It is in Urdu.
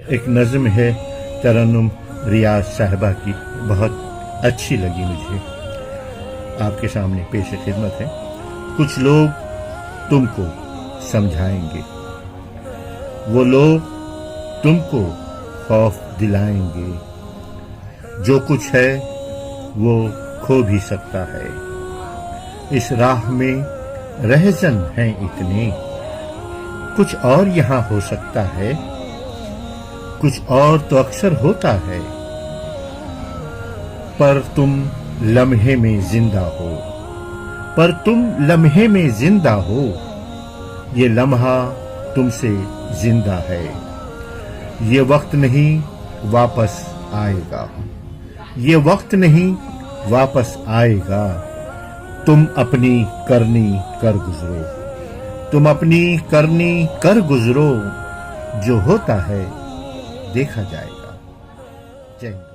ایک نظم ہے ترنم ریاض صاحبہ کی، بہت اچھی لگی مجھے، آپ کے سامنے پیش خدمت ہے۔ کچھ لوگ تم کو سمجھائیں گے، وہ لوگ تم کو خوف دلائیں گے، جو کچھ ہے وہ کھو بھی سکتا ہے، اس راہ میں رہزن ہیں اتنے، کچھ اور یہاں ہو سکتا ہے، کچھ اور تو اکثر ہوتا ہے، پر تم لمحے میں زندہ ہو، پر تم لمحے میں زندہ ہو، یہ لمحہ تم سے زندہ ہے، یہ وقت نہیں واپس آئے گا، یہ وقت نہیں واپس آئے گا، تم اپنی کرنی کر گزرو، تم اپنی کرنی کر گزرو، جو ہوتا ہے دیکھا جائے گا۔ جے ہند۔